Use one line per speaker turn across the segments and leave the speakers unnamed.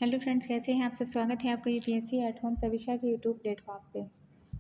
Hello friends, कैसे हैं आप सब। स्वागत है आपका यूपीएससी एट होम प्रविशा के यूट्यूब प्लेटफॉर्म पे।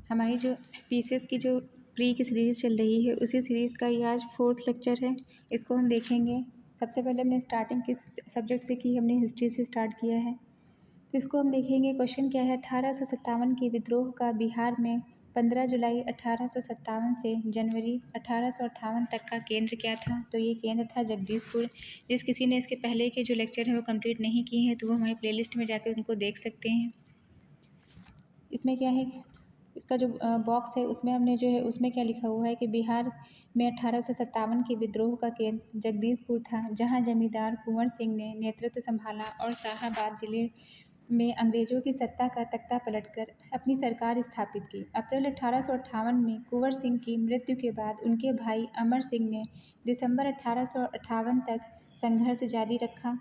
हमारी जो पीसीएस की जो प्री की सीरीज़ चल रही है उसी सीरीज़ का ये आज 4th लेक्चर है। इसको हम देखेंगे। सबसे पहले हमने स्टार्टिंग किस सब्जेक्ट से की, हमने हिस्ट्री से स्टार्ट किया है। तो इसको हम देखेंगे। क्वेश्चन क्या है, 1857 के विद्रोह का बिहार में 15 जुलाई 1857 से जनवरी 1858 तक का केंद्र क्या था। तो ये केंद्र था जगदीशपुर। जिस किसी ने इसके पहले के जो लेक्चर हैं वो कंप्लीट नहीं किए हैं तो वो हमारी प्लेलिस्ट में जाकर उनको देख सकते हैं। इसमें क्या है, इसका जो बॉक्स है उसमें हमने जो है उसमें क्या लिखा हुआ है कि बिहार में 1857 के विद्रोह का केंद्र जगदीशपुर था, जहां जमींदार कुंवर सिंह ने नेतृत्व संभाला और शाहाबाद जिले में अंग्रेजों की सत्ता का तख्ता पलटकर अपनी सरकार स्थापित की। अप्रैल 1858 में कुंवर सिंह की मृत्यु के बाद उनके भाई अमर सिंह ने दिसंबर 1858 तक संघर्ष जारी रखा।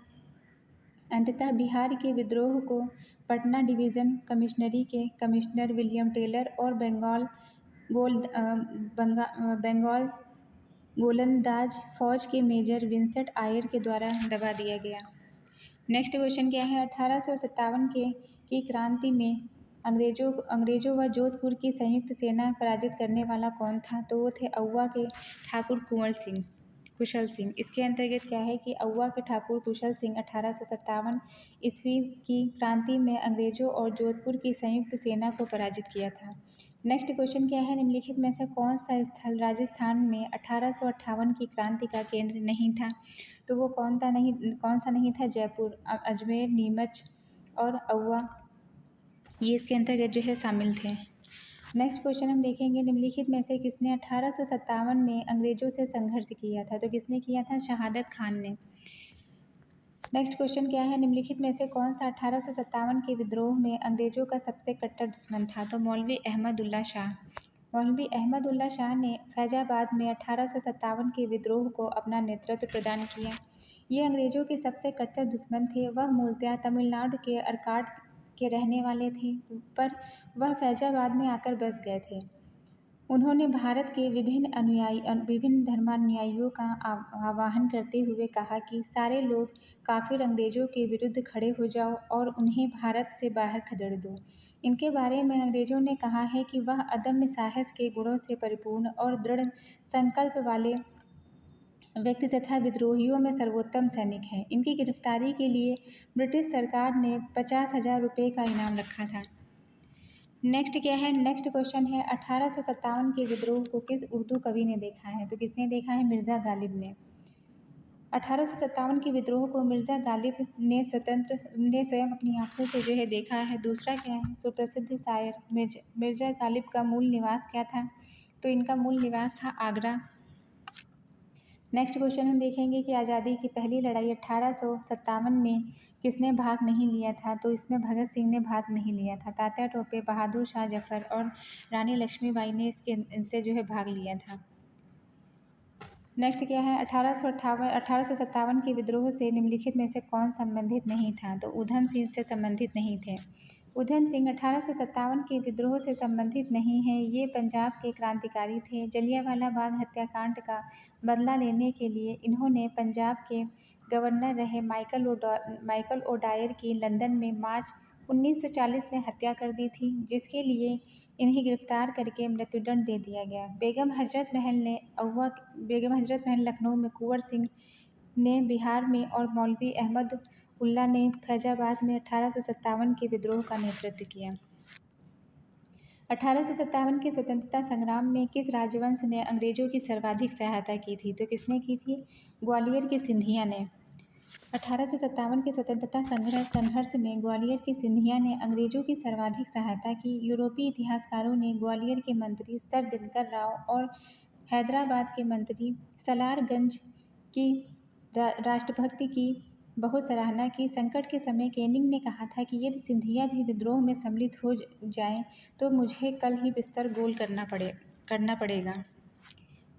अंततः बिहार के विद्रोह को पटना डिवीज़न कमिश्नरी के कमिश्नर विलियम टेलर और बंगाल गोलंदाज फौज के मेजर विंसेंट आयर के द्वारा दबा दिया गया। नेक्स्ट क्वेश्चन क्या है, 1857 की क्रांति में अंग्रेजों व जोधपुर की संयुक्त सेना पराजित करने वाला कौन था। तो वो थे औवा के ठाकुर कुशल सिंह। इसके अंतर्गत क्या है कि औवा के ठाकुर कुशल सिंह 1857 ईस्वी की क्रांति में अंग्रेजों और जोधपुर की संयुक्त सेना को पराजित किया था। नेक्स्ट क्वेश्चन क्या है, निम्नलिखित में से कौन सा स्थल राजस्थान में 1858 की क्रांति का केंद्र नहीं था। तो वो कौन सा नहीं था, जयपुर, अजमेर, नीमच और औवा, ये इसके अंतर्गत जो है शामिल थे। नेक्स्ट क्वेश्चन हम देखेंगे, निम्नलिखित में से किसने 1857 में अंग्रेजों से संघर्ष किया था। तो किसने किया था, शहादत खान ने। नेक्स्ट क्वेश्चन क्या है, निम्नलिखित में से कौन सा 1857 के विद्रोह में अंग्रेजों का सबसे कट्टर दुश्मन था। तो मौलवी अहमद उल्ला शाह। मौलवी अहमद उल्ला शाह ने फैजाबाद में 1857 के विद्रोह को अपना नेतृत्व प्रदान किया। ये अंग्रेजों के सबसे कट्टर दुश्मन थे। वह मूलतः तमिलनाडु के अरकाड के रहने वाले थे, पर वह फैजाबाद में आकर बस गए थे। उन्होंने भारत के विभिन्न धर्मानुयायियों का आह्वान करते हुए कहा कि सारे लोग काफिर अंग्रेजों के विरुद्ध खड़े हो जाओ और उन्हें भारत से बाहर खदेड़ दो। इनके बारे में अंग्रेजों ने कहा है कि वह अदम्य साहस के गुणों से परिपूर्ण और दृढ़ संकल्प वाले व्यक्ति तथा विद्रोहियों में सर्वोत्तम सैनिक हैं। इनकी गिरफ्तारी के लिए ब्रिटिश सरकार ने 50,000 रुपये का इनाम रखा था। नेक्स्ट क्या है, नेक्स्ट क्वेश्चन है, 1857 के विद्रोह को किस उर्दू कवि ने देखा है। तो किसने देखा है, मिर्ज़ा गालिब ने। 1857 के विद्रोह को मिर्ज़ा गालिब ने स्वयं अपनी आंखों से जो है देखा है। दूसरा क्या है, सुप्रसिद्ध शायर मिर्ज़ा गालिब का मूल निवास क्या था। तो इनका मूल निवास था आगरा। नेक्स्ट क्वेश्चन हम देखेंगे कि आज़ादी की पहली लड़ाई 1857 में किसने भाग नहीं लिया था। तो इसमें भगत सिंह ने भाग नहीं लिया था। तात्या टोपे, बहादुर शाह जफर और रानी लक्ष्मीबाई ने इनसे जो है भाग लिया था। नेक्स्ट क्या है, 1857 के विद्रोह से निम्नलिखित में से कौन संबंधित नहीं था। तो ऊधम सिंह से संबंधित नहीं थे। ऊधम सिंह 1857 के विद्रोह से संबंधित नहीं हैं। ये पंजाब के क्रांतिकारी थे। जलियांवाला बाग हत्याकांड का बदला लेने के लिए इन्होंने पंजाब के गवर्नर रहे माइकल ओडायर की लंदन में मार्च 1940 में हत्या कर दी थी, जिसके लिए इन्हें गिरफ्तार करके मृत्युदंड दे दिया गया। बेगम हजरत महल लखनऊ में कुंवर सिंह ने बिहार में और मौलवी अहमद उल्ला ने फैजाबाद में 1857 के विद्रोह का नेतृत्व किया। 1857 के स्वतंत्रता संग्राम में किस राजवंश ने अंग्रेजों की सर्वाधिक सहायता की थी। तो किसने की थी, ग्वालियर के सिंधिया ने। 1857 के स्वतंत्रता संघर्ष में ग्वालियर के सिंधिया ने अंग्रेजों की सर्वाधिक सहायता की। यूरोपीय इतिहासकारों ने ग्वालियर के मंत्री सर दिनकर राव और हैदराबाद के मंत्री सलारगंज की राष्ट्रभक्ति की बहुत सराहना की। संकट के समय कैनिंग ने कहा था कि यदि सिंधिया भी विद्रोह में सम्मिलित हो जाएं तो मुझे कल ही बिस्तर गोल करना पड़ेगा।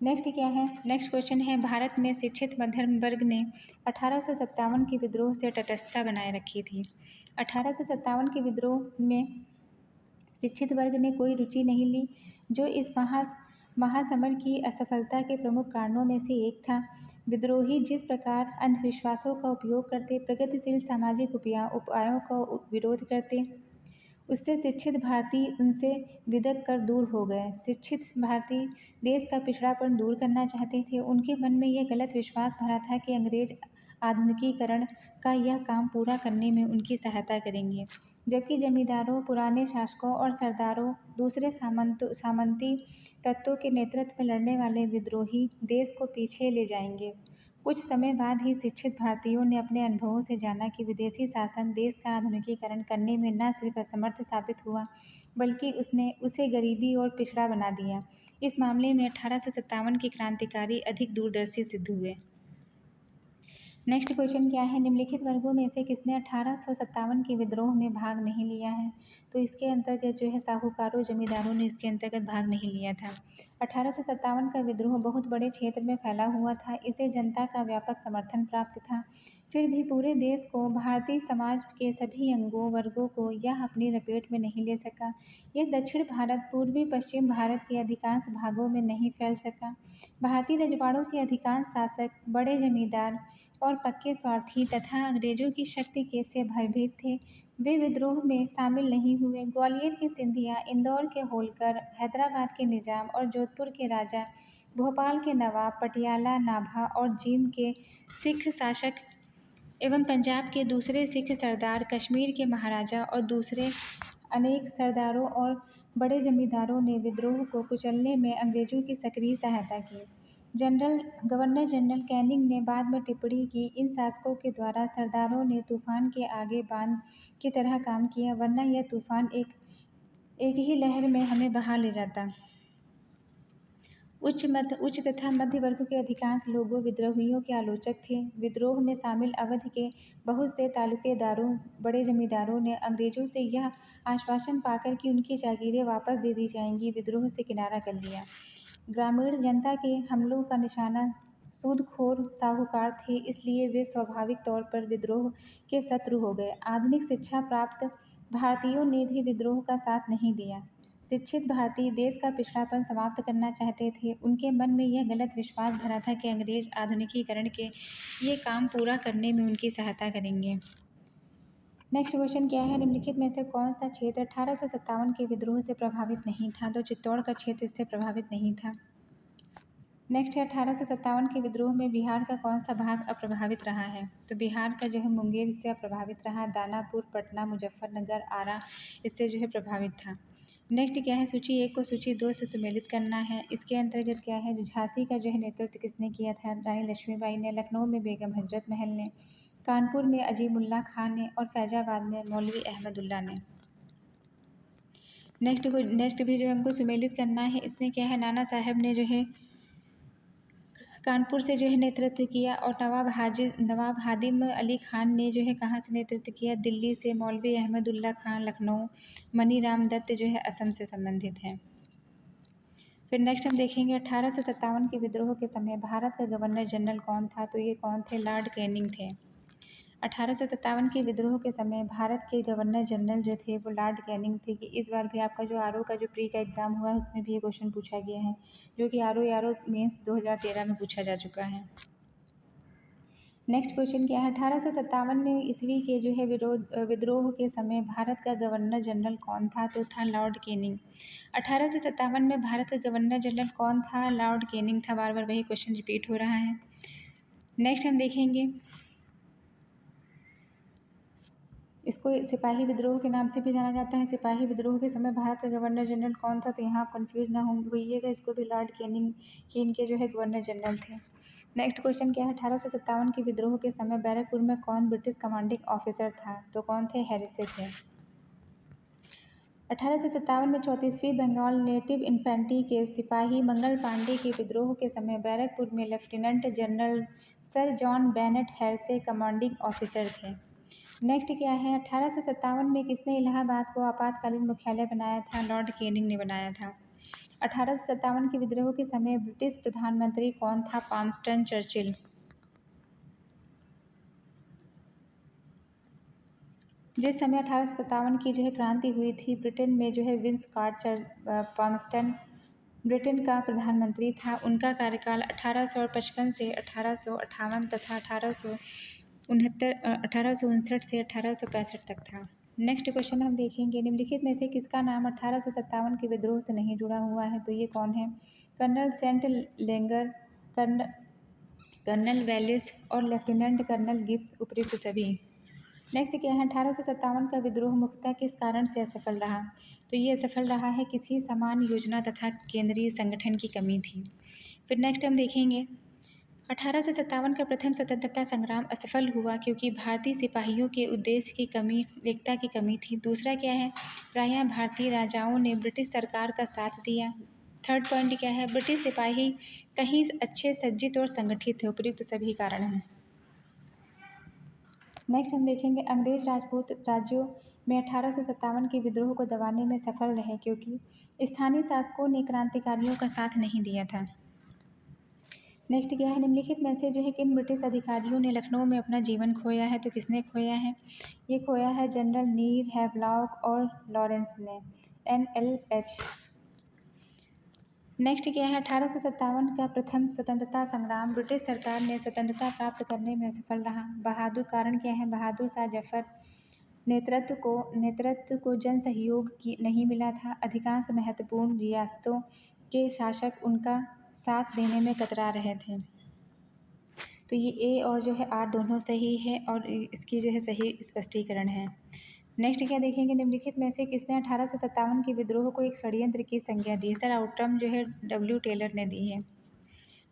नेक्स्ट क्या है, नेक्स्ट क्वेश्चन है, भारत में शिक्षित मध्यम वर्ग ने 1857 के विद्रोह से तटस्थता बनाए रखी थी। 1857 के विद्रोह में शिक्षित वर्ग ने कोई रुचि नहीं ली, जो इस महासमर की असफलता के प्रमुख कारणों में से एक था। विद्रोही जिस प्रकार अंधविश्वासों का उपयोग करते, प्रगतिशील सामाजिक उपायों का विरोध करते, उससे शिक्षित भारतीय उनसे विदग कर दूर हो गए। शिक्षित भारतीय देश का पिछड़ापन दूर करना चाहते थे। उनके मन में यह गलत विश्वास भरा था कि अंग्रेज आधुनिकीकरण का यह काम पूरा करने में उनकी सहायता करेंगे, जबकि जमींदारों, पुराने शासकों और सरदारों, दूसरे सामंती तत्वों के नेतृत्व में लड़ने वाले विद्रोही देश को पीछे ले जाएंगे। कुछ समय बाद ही शिक्षित भारतीयों ने अपने अनुभवों से जाना कि विदेशी शासन देश का आधुनिकीकरण करने में न सिर्फ असमर्थ साबित हुआ, बल्कि उसने उसे गरीबी और पिछड़ा बना दिया। इस मामले में 1857 के क्रांतिकारी अधिक दूरदर्शी सिद्ध हुए। नेक्स्ट क्वेश्चन क्या है, निम्नलिखित वर्गों में से किसने 1857 के विद्रोह में भाग नहीं लिया है? तो इसके अंतर्गत जो है साहूकारों, जमींदारों ने इसके अंतर्गत भाग नहीं लिया था। 1857 का विद्रोह बहुत बड़े क्षेत्र में फैला हुआ था। इसे जनता का व्यापक समर्थन प्राप्त था। फिर भी पूरे देश को, भारतीय समाज के सभी अंगों वर्गों को यह अपनी लपेट में नहीं ले सका। यह दक्षिण भारत, पूर्वी पश्चिम भारत के अधिकांश भागों में नहीं फैल सका। भारतीय रजवाड़ों के अधिकांश शासक, बड़े जमींदार और पक्के स्वार्थी तथा अंग्रेजों की शक्ति के से भयभीत थे। वे विद्रोह में शामिल नहीं हुए। ग्वालियर के सिंधिया, इंदौर के होलकर, हैदराबाद के निजाम और जोधपुर के राजा, भोपाल के नवाब, पटियाला, नाभा और जींद के सिख शासक एवं पंजाब के दूसरे सिख सरदार, कश्मीर के महाराजा और दूसरे अनेक सरदारों और बड़े जमींदारों ने विद्रोह को कुचलने में अंग्रेजों की सक्रिय सहायता की। गवर्नर जनरल कैनिंग ने बाद में टिप्पणी की, इन शासकों के द्वारा सरदारों ने तूफान के आगे बांध की तरह काम किया, वरना यह तूफान एक ही लहर में हमें बहा ले जाता। उच्च तथा मध्य वर्ग के अधिकांश लोगों विद्रोहियों के आलोचक थे। विद्रोह में शामिल अवध के बहुत से तालुकेदारों, बड़े जमींदारों ने अंग्रेजों से यह आश्वासन पाकर कि उनकी जागीरें वापस दे दी जाएंगी, विद्रोह से किनारा कर लिया। ग्रामीण जनता के हमलों का निशाना सूदखोर साहूकार थे, इसलिए वे स्वाभाविक तौर पर विद्रोह के शत्रु हो गए। आधुनिक शिक्षा प्राप्त भारतीयों ने भी विद्रोह का साथ नहीं दिया। शिक्षित भारतीय देश का पिछड़ापन समाप्त करना चाहते थे। उनके मन में यह गलत विश्वास भरा था कि अंग्रेज आधुनिकीकरण के ये काम पूरा करने में उनकी सहायता करेंगे। नेक्स्ट क्वेश्चन क्या है, निम्नलिखित में से कौन सा क्षेत्र 1857 के विद्रोह से प्रभावित नहीं था? तो चित्तौड़ का क्षेत्र इससे प्रभावित नहीं था। नेक्स्ट है 1857 के विद्रोह में बिहार का कौन सा भाग अप्रभावित रहा है? तो बिहार का जो है मुंगेर इससे अप्रभावित रहा। दानापुर, पटना, मुजफ्फरनगर, आरा इससे जो है प्रभावित था। नेक्स्ट क्या है, सूची 1 को सूची 2 से सुमेलित करना है। इसके अंतर्गत क्या है, झांसी का जो है नेतृत्व किसने किया था? रानी लक्ष्मीबाई ने। लखनऊ में बेगम हजरत महल ने। कानपुर में अजीमुल्ला खान ने और फैजाबाद में मौलवी अहमदुल्ला ने। नेक्स्ट भी जो हमको सुमेलित करना है। इसमें क्या है, नाना साहब ने जो है कानपुर से जो है नेतृत्व किया और नवाब हादिम अली खान ने जो है कहाँ से नेतृत्व किया? दिल्ली से। मौलवी अहमदुल्ला खान लखनऊ। मनीराम दत्त जो है असम से संबंधित हैं। फिर नेक्स्ट हम देखेंगे 1857 के विद्रोह के समय भारत का गवर्नर जनरल कौन था? तो ये कौन थे? लॉर्ड कैनिंग थे। 1857 के विद्रोह के समय भारत के गवर्नर जनरल जो थे वो लॉर्ड कैनिंग थे। कि इस बार भी आपका जो आरओ का जो प्री का एग्ज़ाम हुआ है उसमें भी ये क्वेश्चन पूछा गया है, जो कि आरओ मेंस 2013 में पूछा जा चुका है। नेक्स्ट क्वेश्चन क्या है, 1857 में ईस्वी के जो है विद्रोह के समय भारत का गवर्नर जनरल कौन था? तो था लॉर्ड कैनिंग। 1857 में भारत का गवर्नर जनरल कौन था? लॉर्ड कैनिंग था। बार बार वही क्वेश्चन रिपीट हो रहा है। नेक्स्ट हम देखेंगे, इसको सिपाही विद्रोह के नाम से भी जाना जाता है। सिपाही विद्रोह के समय भारत का गवर्नर जनरल कौन था? तो यहाँ आप कन्फ्यूज ना होइएगा, इसको भी लॉर्ड कैनिंग ही इनके जो है गवर्नर जनरल थे। नेक्स्ट क्वेश्चन क्या है, 1857 के विद्रोह के समय बैरकपुर में कौन ब्रिटिश कमांडिंग ऑफिसर था? तो कौन थे? हैरिसे थे। 1857 में 34वीं बंगाल नेटिव इन्फेंट्री के सिपाही मंगल पांडे के विद्रोह के समय बैरकपुर में lieutenant general sir John Bennet Hearsey commanding officer थे। नेक्स्ट क्या है, 1857 में किसने इलाहाबाद को आपातकालीन मुख्यालय बनाया था? लॉर्ड कैनिंग ने बनाया था। 1857 के विद्रोह के समय ब्रिटिश प्रधानमंत्री कौन था? Palmerston Churchill. जिस समय 1857 की जो है क्रांति हुई थी, ब्रिटेन में जो है विंस कार्ड पामस्टन ब्रिटेन का प्रधानमंत्री था। उनका कार्यकाल 1855 से 1858 तथा 1859 से 1865 तक था। नेक्स्ट क्वेश्चन हम देखेंगे, निम्नलिखित में से किसका नाम 1857 के विद्रोह से नहीं जुड़ा हुआ है? तो ये कौन है? कर्नल सेंट लेंगर, कर्नल वेलिस और लेफ्टिनेंट कर्नल गिब्स, उपयुक्त सभी। नेक्स्ट क्या है? 1857 का विद्रोह मुख्यतः किस कारण से असफल रहा? तो ये असफल रहा है किसी समान योजना तथा केंद्रीय संगठन की कमी थी। फिर नेक्स्ट हम देखेंगे, 1857 का प्रथम स्वतंत्रता संग्राम असफल हुआ क्योंकि भारतीय सिपाहियों के उद्देश्य की कमी, एकता की कमी थी। दूसरा क्या है? प्रायः भारतीय राजाओं ने ब्रिटिश सरकार का साथ दिया। थर्ड पॉइंट क्या है? ब्रिटिश सिपाही कहीं अच्छे सज्जित और संगठित थे। उपयुक्त सभी कारण हैं। नेक्स्ट हम देखेंगे, अंग्रेज राजपूत राज्यों में 1857 के विद्रोह को दबाने में सफल रहे क्योंकि स्थानीय शासकों ने क्रांतिकारियों का साथ नहीं दिया था। नेक्स्ट क्या है? निम्नलिखित में से जो है किन ब्रिटिश अधिकारियों ने लखनऊ में अपना जीवन खोया है? तो किसने खोया है? ये खोया है जनरल नीर, हैवलॉक और लॉरेंस ने, NLH। नेक्स्ट क्या है? 1857 का प्रथम स्वतंत्रता संग्राम ब्रिटिश सरकार ने स्वतंत्रता प्राप्त करने में सफल रहा। बहादुर कारण क्या है? बहादुर शाह जफर नेतृत्व को जन सहयोग की नहीं मिला था। अधिकांश महत्वपूर्ण रियासतों के शासक उनका साथ देने में कतरा रहे थे। तो ये ए और जो है आर दोनों सही है और इसकी जो है सही स्पष्टीकरण है। नेक्स्ट क्या देखेंगे, निम्नलिखित में से किसने 1857 के विद्रोह को एक षड्यंत्र की संज्ञा दी? सर आउटरम जो है W टेलर ने दी है।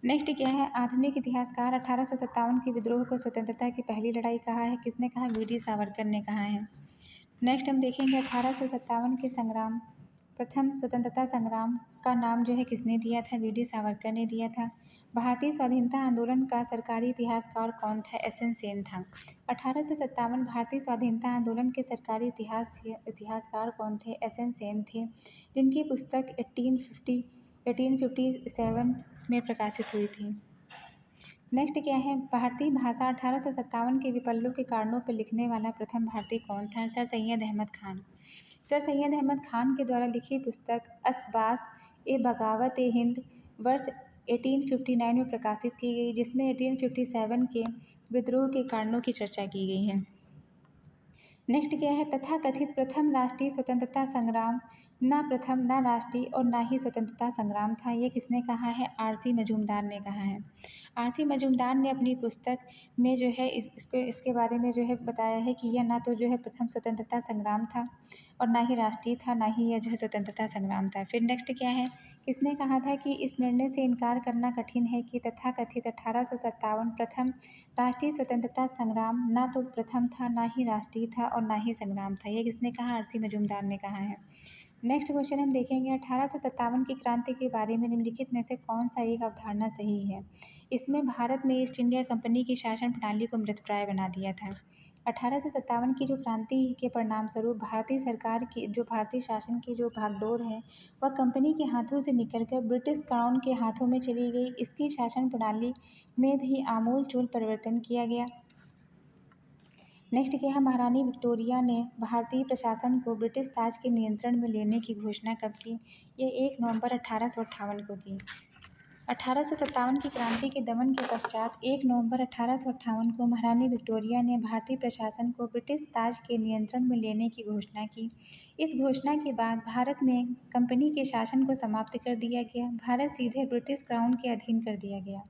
नेक्स्ट क्या है? आधुनिक इतिहासकार 1857 के विद्रोह को स्वतंत्रता की पहली लड़ाई कहा है। किसने कहा? वीडी सावरकर ने कहा है। नेक्स्ट हम देखेंगे 1857 के संग्राम, प्रथम स्वतंत्रता संग्राम का नाम जो है किसने दिया था? वीडी सावरकर ने दिया था। भारतीय स्वाधीनता आंदोलन का सरकारी इतिहासकार कौन था? SN सेन था। 1857 भारतीय स्वाधीनता आंदोलन के सरकारी इतिहासकार कौन थे? SN सेन थे, जिनकी पुस्तक 1857 में प्रकाशित हुई थी। नेक्स्ट क्या है? भारतीय भाषा 1857 के विप्लव के कारणों पर लिखने वाला प्रथम भारतीय कौन था? सर सैयद अहमद खान। सर सैयद अहमद खान के द्वारा लिखी पुस्तक असबास ए बगावत ए हिंद वर्ष 1859 में प्रकाशित की गई, जिसमें 1857 के विद्रोह के कारणों की चर्चा की गई है। नेक्स्ट क्या है? तथाकथित प्रथम राष्ट्रीय स्वतंत्रता संग्राम ना प्रथम, ना राष्ट्रीय और ना ही स्वतंत्रता संग्राम था। ये किसने कहा है? RC मजूमदार ने कहा है। RC मजूमदार ने अपनी पुस्तक में जो है इसके बारे में जो है बताया है कि यह ना तो जो है प्रथम स्वतंत्रता संग्राम था और ना ही राष्ट्रीय था, ना ही यह जो है स्वतंत्रता संग्राम था। फिर नेक्स्ट क्या है? किसने कहा था कि इस निर्णय से इनकार करना कठिन है कि तथाकथित 1857 प्रथम राष्ट्रीय स्वतंत्रता संग्राम ना तो प्रथम था, ना ही राष्ट्रीय था और ना ही संग्राम था। यह किसने कहा? RC मजूमदार ने कहा है। नेक्स्ट क्वेश्चन हम देखेंगे, 1857 की क्रांति के बारे में निम्नलिखित में से कौन सा एक अवधारणा सही है? इसमें भारत में ईस्ट इंडिया कंपनी की शासन प्रणाली को मृतप्राय बना दिया था। 1857 की जो क्रांति के परिणाम स्वरूप भारतीय सरकार की जो भारतीय शासन की जो भागडोर है वह कंपनी के हाथों से निकलकर ब्रिटिश क्राउन के हाथों में चली गई। इसकी शासन प्रणाली में भी आमूल चूल परिवर्तन किया गया। नेक्स्ट क्या है? महारानी विक्टोरिया ने भारतीय प्रशासन को ब्रिटिश ताज के नियंत्रण में लेने की घोषणा कब की? ये 1 नवंबर 1858 को की। 1857 की क्रांति के दमन के पश्चात 1 नवंबर 1858 को महारानी विक्टोरिया ने भारतीय प्रशासन को ब्रिटिश ताज के नियंत्रण में लेने की घोषणा की। इस घोषणा के बाद भारत में कंपनी के शासन को समाप्त कर दिया गया। भारत सीधे ब्रिटिश क्राउन के अधीन कर दिया गया।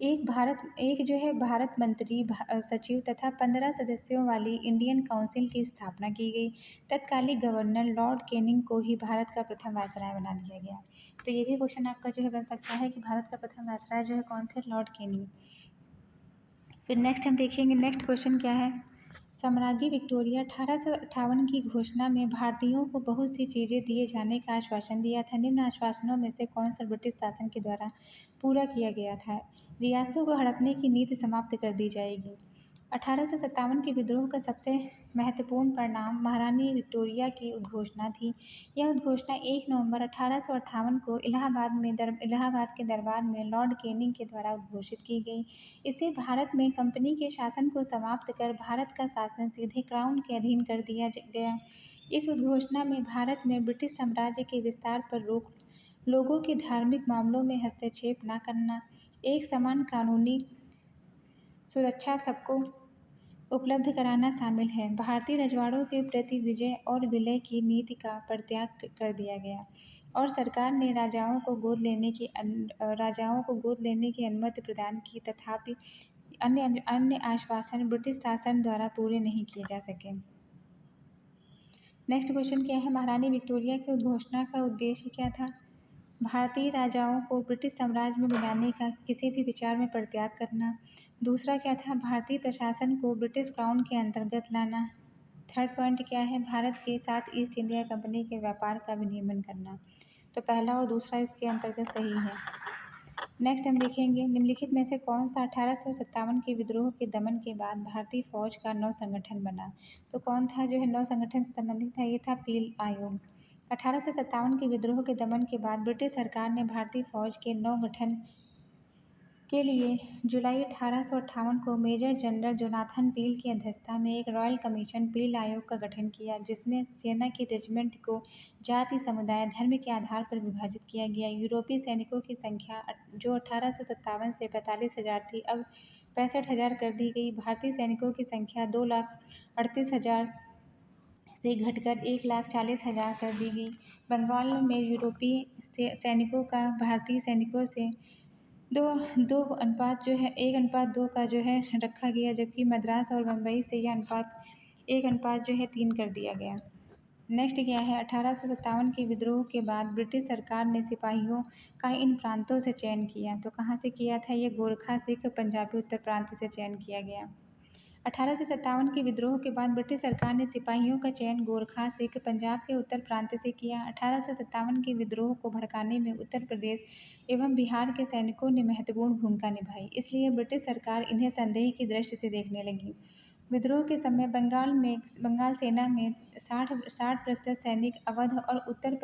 एक जो है भारत मंत्री सचिव तथा 15 सदस्यों वाली इंडियन काउंसिल की स्थापना की गई। तत्कालीन गवर्नर लॉर्ड कैनिंग को ही भारत का प्रथम वायसराय बना दिया गया। तो ये भी क्वेश्चन आपका जो है बन सकता है कि भारत का प्रथम वायसराय जो है कौन थे? Lord Canning. फिर नेक्स्ट हम देखेंगे, नेक्स्ट क्वेश्चन क्या है? सम्राज्ञी विक्टोरिया 1858 की घोषणा में भारतीयों को बहुत सी चीज़ें दिए जाने का आश्वासन दिया था। निम्न आश्वासनों में से कौन सा ब्रिटिश शासन के द्वारा पूरा किया गया था? रियासतों को हड़पने की नीति समाप्त कर दी जाएगी। 1857 के विद्रोह का सबसे महत्वपूर्ण परिणाम महारानी विक्टोरिया की उद्घोषणा थी। यह उद्घोषणा 1 नवंबर 1858 को इलाहाबाद के दरबार में लॉर्ड कैनिंग के द्वारा उद्घोषित की गई। इससे भारत में कंपनी के शासन को समाप्त कर भारत का शासन सीधे क्राउन के अधीन कर दिया गया। इस उद्घोषणा में भारत में ब्रिटिश साम्राज्य के विस्तार पर रोक लोगों के धार्मिक मामलों में हस्तक्षेप न करना, एक समान कानूनी सुरक्षा सबको उपलब्ध कराना शामिल है। भारतीय रजवाड़ों के प्रति विजय और विलय की नीति का परित्याग कर दिया गया और सरकार ने राजाओं को गोद लेने की अनुमति प्रदान की, तथापि अन्य आश्वासन ब्रिटिश शासन द्वारा पूरे नहीं किए जा सके। नेक्स्ट क्वेश्चन क्या है, महारानी विक्टोरिया की उद्घोषणा का उद्देश्य क्या था? भारतीय राजाओं को ब्रिटिश साम्राज्य में मिलाने का किसी भी विचार में परित्याग करना। दूसरा क्या था, भारतीय प्रशासन को ब्रिटिश क्राउन के अंतर्गत लाना। थर्ड पॉइंट क्या है, भारत के साथ ईस्ट इंडिया कंपनी के व्यापार का विनियमन करना। तो पहला और दूसरा इसके अंतर्गत सही है। नेक्स्ट हम देखेंगे, निम्नलिखित में से कौन सा 1857 के विद्रोह के दमन के बाद भारतीय फौज का नौ संगठन बना? तो कौन था जो है नौ संगठन से संबंधित था? ये था पील आयोग। 1857 के विद्रोह के दमन के बाद ब्रिटिश सरकार ने भारतीय फौज के नौ गठन के लिए जुलाई 1858 को मेजर जनरल जोनाथन पील की अध्यक्षता में एक रॉयल कमीशन पील आयोग का गठन किया, जिसने सेना के रेजिमेंट को जाति, समुदाय, धर्म के आधार पर विभाजित किया गया। यूरोपीय सैनिकों की संख्या जो 1857 से 45,000 थी, अब 65,000 कर दी गई। भारतीय सैनिकों की संख्या 2,38,000 से घटकर 1,40,000 कर दी गई। बंगाल में यूरोपीय सैनिकों का भारतीय सैनिकों से 1:2 का जो है रखा गया, जबकि मद्रास और बम्बई से यह अनुपात 1:3 कर दिया गया। नेक्स्ट क्या है, 1857 के विद्रोह के बाद ब्रिटिश सरकार ने सिपाहियों का इन प्रांतों से चयन किया। तो कहाँ से किया था? ये गोरखा, सिख, पंजाबी, उत्तर प्रांत से चयन किया गया। 1857 के विद्रोह के बाद ब्रिटिश सरकार ने सिपाहियों का चयन गोरखा, सिख, पंजाब के उत्तर प्रांत से किया। 1857 के विद्रोह को भड़काने में उत्तर प्रदेश एवं बिहार के सैनिकों ने महत्वपूर्ण भूमिका निभाई, इसलिए ब्रिटिश सरकार इन्हें संदेह की दृष्टि से देखने लगी। विद्रोह के समय बंगाल सेना में 60% सैनिक अवध और उत्तर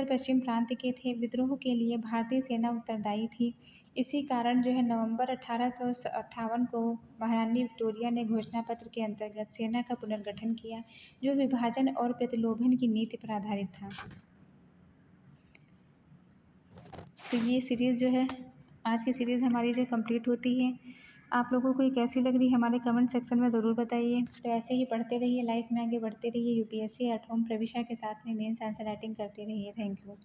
पश्चिम प्रांत के थे। विद्रोह के लिए भारतीय सेना उत्तरदायी थी। इसी कारण जो है नवंबर 1858 को महारानी विक्टोरिया ने घोषणा पत्र के अंतर्गत सेना का पुनर्गठन किया, जो विभाजन और प्रतिलोभन की नीति पर आधारित था। तो ये सीरीज़ जो है, आज की सीरीज़ हमारी जो कंप्लीट होती है। आप लोगों को ये कैसी लग रही है हमारे कमेंट सेक्शन में ज़रूर बताइए। तो ऐसे ही पढ़ते रहिए, लाइफ में आगे बढ़ते रहिए, यूपीएससी एट होम प्रविशा के साथ में मेंस आंसर राइटिंग करते रहिए। Thank you.